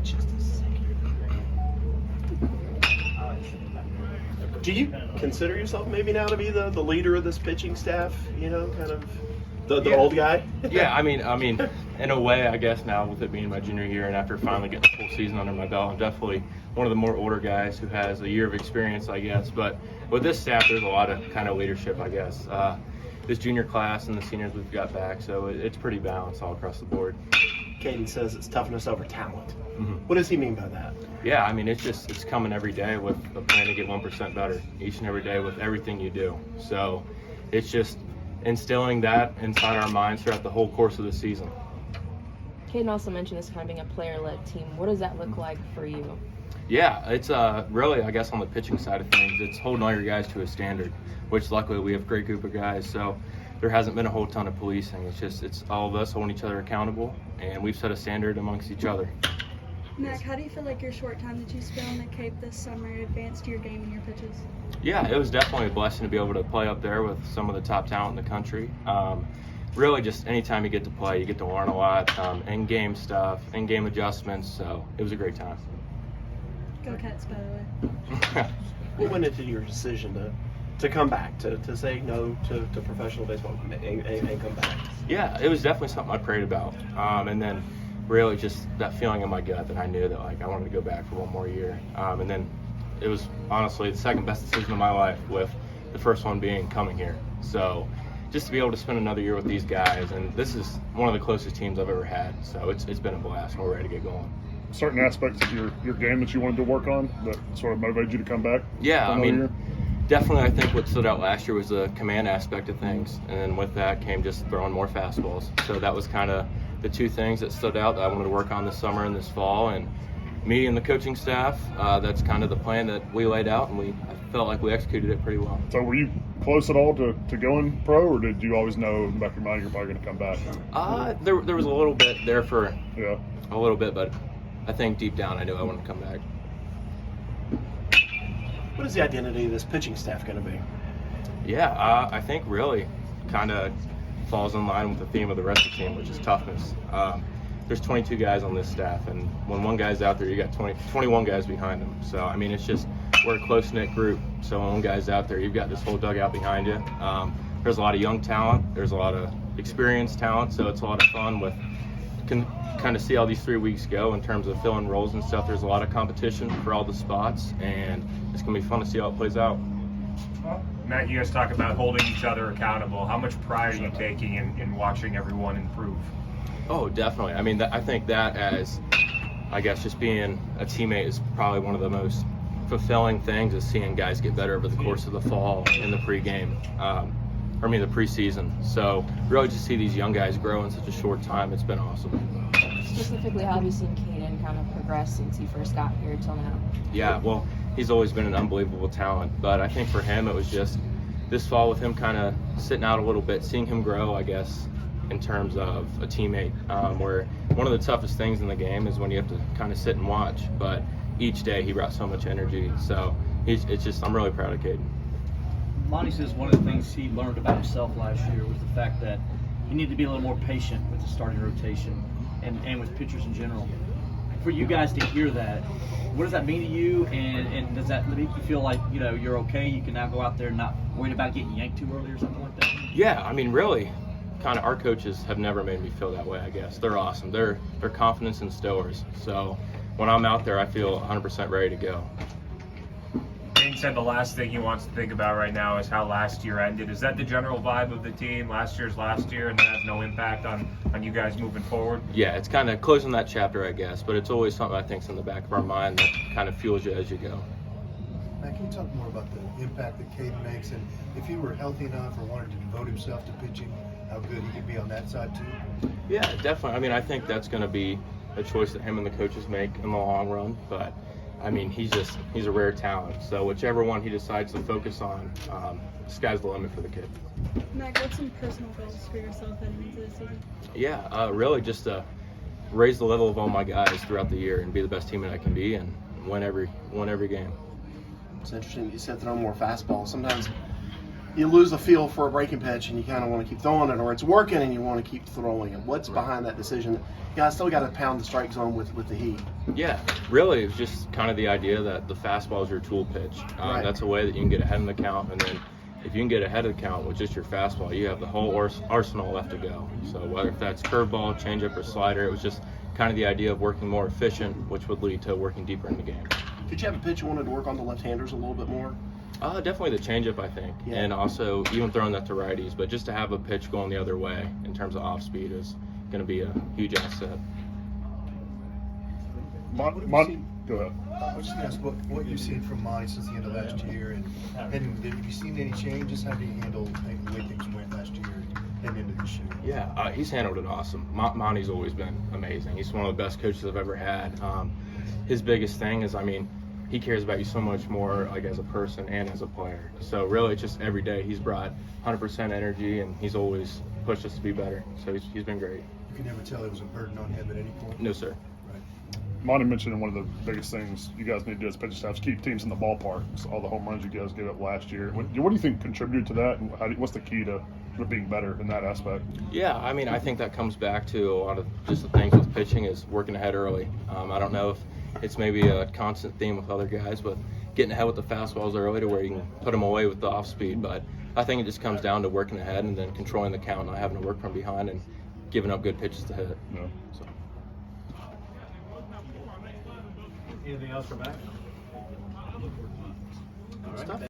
Just a second. Do you consider yourself maybe now to be the leader of this pitching staff? You know, kind of the old guy? Yeah, I mean, in a way, I guess now with it being my junior year and after finally getting a full season under my belt, I'm definitely one of the more older guys who has a year of experience, I guess. But with this staff, there's a lot of kind of leadership, I guess. This junior class and the seniors we've got back, so it's pretty balanced all across the board. Caden says it's toughness over talent. Mm-hmm. What does he mean by that? Yeah, I mean, it's coming every day with a plan to get 1% better each and every day with everything you do. So it's just instilling that inside our minds throughout the whole course of the season. Caden also mentioned this kind of being a player-led team. What does that look like for you? Yeah, it's really, I guess, on the pitching side of things, it's holding all your guys to a standard, which luckily we have a great group of guys. So there hasn't been a whole ton of policing. It's all of us holding each other accountable, and we've set a standard amongst each other. Mack, how do you feel like your short time that you spent on the Cape this summer advanced your game and your pitches? Yeah, it was definitely a blessing to be able to play up there with some of the top talent in the country. Really, just anytime you get to play, you get to learn a lot, in-game stuff, in-game adjustments, so it was a great time. Go Cats, by the way. What went into your decision to come back, to say no to professional baseball and come back? Yeah, it was definitely something I prayed about, and then really just that feeling in my gut that I knew that I wanted to go back for one more year, and then it was honestly the second best decision of my life, with the first one being coming here. So just to be able to spend another year with these guys, and this is one of the closest teams I've ever had, so it's been a blast, and we're ready to get going. Certain aspects of your game that you wanted to work on that sort of motivated you to come back? Yeah, I mean, definitely I think what stood out last year was the command aspect of things, and then with that came just throwing more fastballs. So that was kind of the two things that stood out that I wanted to work on this summer and this fall. And me and the coaching staff, that's kind of the plan that we laid out, and I felt like we executed it pretty well. So were you close at all to going pro, or did you always know in the back of your mind you're probably going to come back? There was a little bit there for a little bit, but I think deep down I knew I wanted to come back. What is the identity of this pitching staff going to be? Yeah, I think really kind of falls in line with the theme of the rest of the team, which is toughness. There's 22 guys on this staff, and when one guy's out there, you got 21 guys behind him. So, I mean, it's just, we're a close-knit group. So when one guy's out there, you've got this whole dugout behind you. There's a lot of young talent. There's a lot of experienced talent, so it's a lot of fun with kind of see how these 3 weeks go in terms of filling roles and stuff. There's a lot of competition for all the spots, and it's going to be fun to see how it plays out. Matt, you guys talk about holding each other accountable. How much pride are you taking in watching everyone improve? Oh, definitely. I mean, I think that as, I guess, just being a teammate is probably one of the most fulfilling things, is seeing guys get better over the course of the fall in the pregame. The preseason. So really just see these young guys grow in such a short time. It's been awesome. Specifically, how have you seen Caden kind of progress since he first got here till now? Yeah, well, he's always been an unbelievable talent, but I think for him it was just this fall with him kind of sitting out a little bit, seeing him grow, I guess, in terms of a teammate, where one of the toughest things in the game is when you have to kind of sit and watch, but each day he brought so much energy. So I'm really proud of Caden. Monty says one of the things he learned about himself last year was the fact that he needed to be a little more patient with the starting rotation and with pitchers in general. For you guys to hear that, what does that mean to you? And does that make you feel like you're okay? You can now go out there and not worried about getting yanked too early or something like that? Yeah, I mean, really, kind of our coaches have never made me feel that way. I guess they're awesome. They're confidence instillers. So when I'm out there, I feel 100% ready to go. Dane said the last thing he wants to think about right now is how last year ended. Is that the general vibe of the team? Last year's last year, and that has no impact on you guys moving forward? Yeah, it's kind of closing that chapter, I guess, but it's always something I think's in the back of our mind that kind of fuels you as you go. Matt, can you talk more about the impact that Caden makes, and if he were healthy enough or wanted to devote himself to pitching, how good he could be on that side too? Yeah, definitely. I mean, I think that's going to be a choice that him and the coaches make in the long run, but I mean, he's a rare talent. So whichever one he decides to focus on, sky's the limit for the kid. Mack, what's some personal goals for yourself heading into the season? Yeah, really just to raise the level of all my guys throughout the year and be the best teammate I can be and win every game. It's interesting. You said throw more fastballs. Sometimes you lose the feel for a breaking pitch and you kind of want to keep throwing it, or it's working and you want to keep throwing it? What's behind that decision? Yeah, I still got to pound the strike zone with the heat. Yeah, really, it's just kind of the idea that the fastball is your tool pitch. Right. That's a way that you can get ahead in the count, and then if you can get ahead of the count with just your fastball, you have the whole arsenal left to go. So whether if that's curveball, changeup, or slider, it was just kind of the idea of working more efficient, which would lead to working deeper in the game. Did you have a pitch you wanted to work on the left-handers a little bit more? Definitely the changeup, I think, Yeah. and also even throwing that to righties. But just to have a pitch going the other way in terms of off speed is going to be a huge asset. Go ahead. I was just gonna ask what you've seen from Monty since the end of last year, and have you seen any changes? How do you handle maybe the way things went last year and into this year? Yeah, he's handled it awesome. Monty's always been amazing. He's one of the best coaches I've ever had. His biggest thing is, he cares about you so much more, like as a person and as a player. So really, just every day he's brought 100% energy, and he's always pushed us to be better. So he's been great. You can never tell it was a burden on him at any point. No, sir. Right. Monty mentioned one of the biggest things you guys need to do as pitching staff is keep teams in the ballpark. So all the home runs you guys gave up last year. What do you think contributed to that, and what's the key to being better in that aspect? Yeah, I think that comes back to a lot of just the things with pitching is working ahead early. I don't know if it's maybe a constant theme with other guys, but getting ahead with the fastballs early to where you can put them away with the off speed. But I think it just comes down to working ahead and then controlling the count, not having to work from behind and giving up good pitches to hit. No. So. Anything else for Mack? All right.